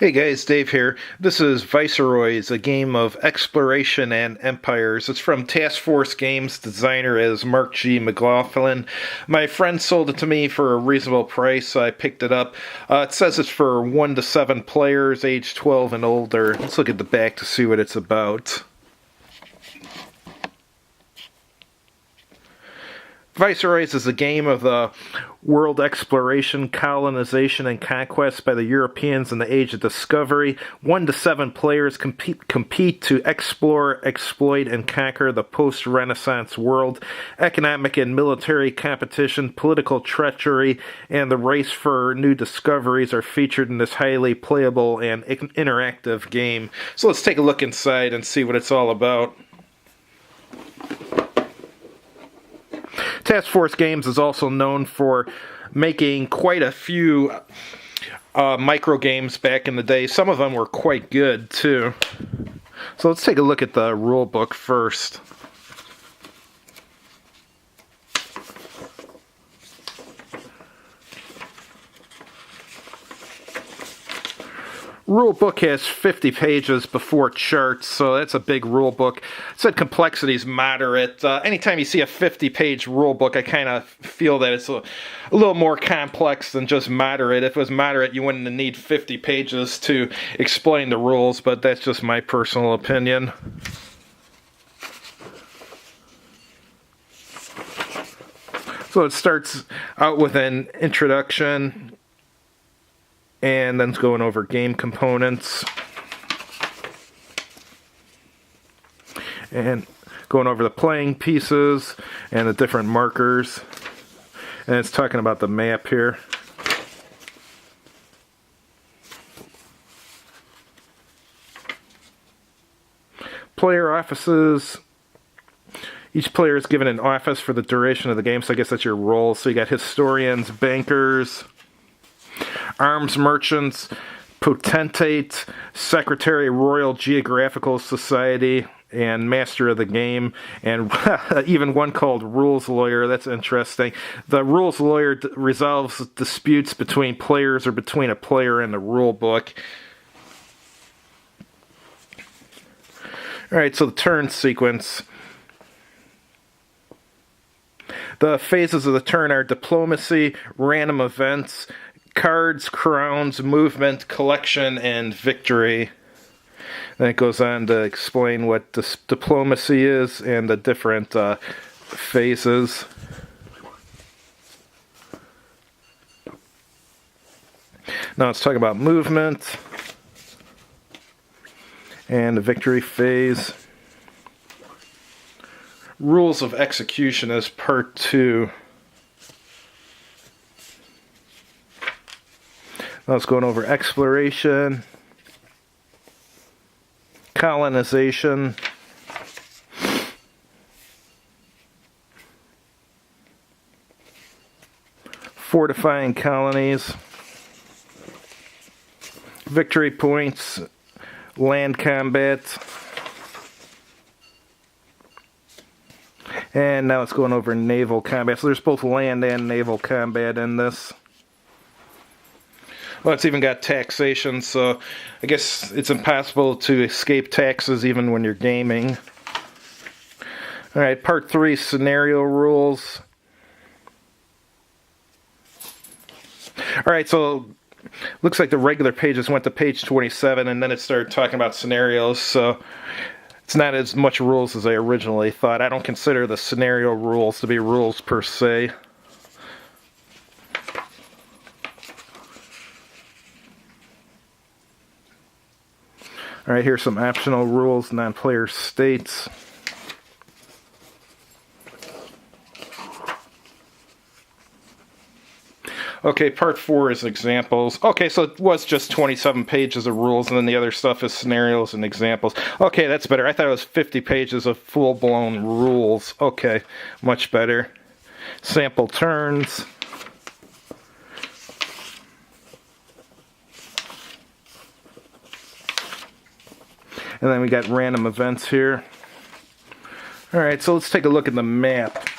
Hey guys, Dave here. This is Viceroys, a game of exploration and empires. It's from Task Force Games, designer is Mark G. McLaughlin. My friend sold it to me for a reasonable price, so I picked it up. It says it's for 1 to 7 players, age 12 and older. Let's look at the back to see what it's about. Viceroys is a game of the world exploration, colonization, and conquest by the Europeans in the Age of Discovery. 1 to 7 players compete to explore, exploit, and conquer the post-Renaissance world. Economic and military competition, political treachery, and the race for new discoveries are featured in this highly playable and interactive game. So let's take a look inside and see what it's all about. Task Force Games is also known for making quite a few micro games back in the day. Some of them were quite good, too. So let's take a look at the rule book first. Rule book has 50 pages before charts, so that's a big rule book. It said complexity is moderate. Anytime you see a 50-page rule book, I kind of feel that it's a little more complex than just moderate. If it was moderate, you wouldn't need 50 pages to explain the rules, but that's just my personal opinion. So it starts out with an introduction, and then it's going over game components and going over the playing pieces and the different markers. And it's talking about the map here. Player offices. Each player is given an office for the duration of the game, so I guess that's your role. So you got historians, bankers, arms merchants, potentate, secretary, Royal Geographical Society, and master of the game, and even one called rules lawyer. That's interesting. The rules lawyer resolves disputes between players or between a player and the rule book. Alright, so the turn sequence. The phases of the turn are diplomacy, random events, cards, crowns, movement, collection, and victory. Then it goes on to explain what diplomacy is and the different phases. Now let's talk about movement and the victory phase. Rules of execution is part 2. Now it's going over exploration, colonization, fortifying colonies, victory points, land combat, and now it's going over naval combat. So there's both land and naval combat in this. Well, it's even got taxation, so I guess it's impossible to escape taxes even when you're gaming. Alright, part 3, scenario rules. Alright, so looks like the regular pages went to page 27, and then it started talking about scenarios, so it's not as much rules as I originally thought. I don't consider the scenario rules to be rules per se. Alright, here's some optional rules, non-player states. Okay, part 4 is examples. Okay, so it was just 27 pages of rules, and then the other stuff is scenarios and examples. Okay, that's better. I thought it was 50 pages of full-blown rules. Okay, much better. Sample turns. And then we got random events here. Alright, so let's take a look at the map.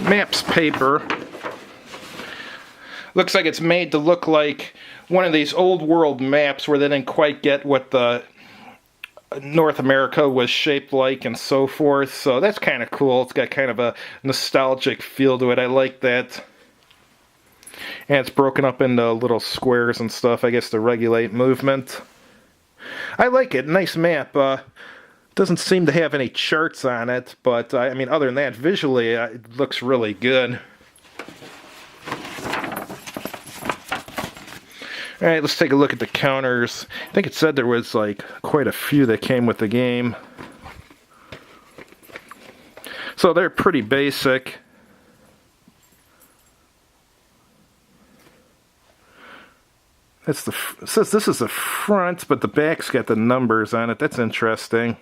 Maps paper. Looks like it's made to look like one of these old world maps where they didn't quite get what the North America was shaped like and so forth. So that's kind of cool. It's got kind of a nostalgic feel to it. I like that. And it's broken up into little squares and stuff, I guess, to regulate movement. I like it. Nice map. Doesn't seem to have any charts on it, but I mean, other than that, visually, it looks really good. Alright, let's take a look at the counters. I think it said there was like quite a few that came with the game. So they're pretty basic. It says this is the front, but the back's got the numbers on it. That's interesting.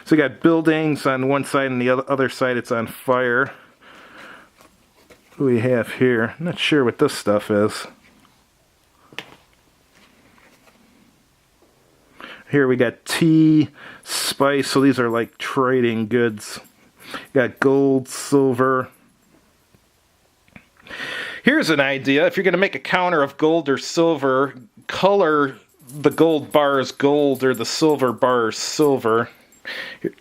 So you got buildings on one side, and the other side it's on fire. What do we have here? I'm not sure what this stuff is. Here we got tea, spice, so these are like trading goods. You got gold, silver. Here's an idea. If you're going to make a counter of gold or silver, color the gold bars gold or the silver bars silver. Here.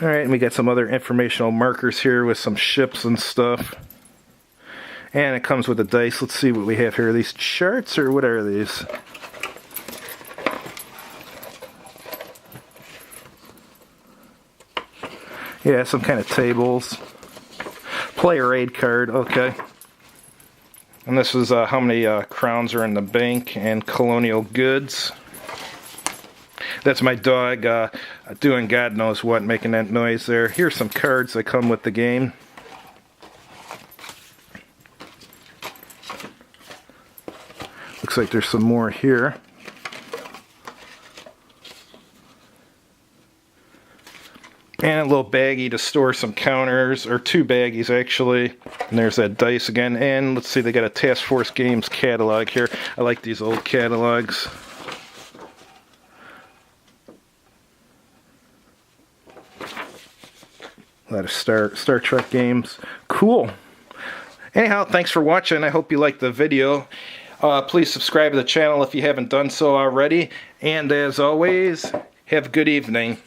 Alright, and we got some other informational markers here with some ships and stuff. And it comes with a dice. Let's see what we have here. Are these charts or what are these? Yeah, some kind of tables. Player aid card, okay. And this is how many crowns are in the bank and colonial goods. That's my dog doing God knows what, making that noise there. Here's some cards that come with the game. Looks like there's some more here. And a little baggie to store some counters, or two baggies actually. And there's that dice again. And let's see, they got a Task Force Games catalog here. I like these old catalogs. A lot of Star Trek games. Cool. Anyhow, thanks for watching. I hope you liked the video. Please subscribe to the channel if you haven't done so already. And as always, have a good evening.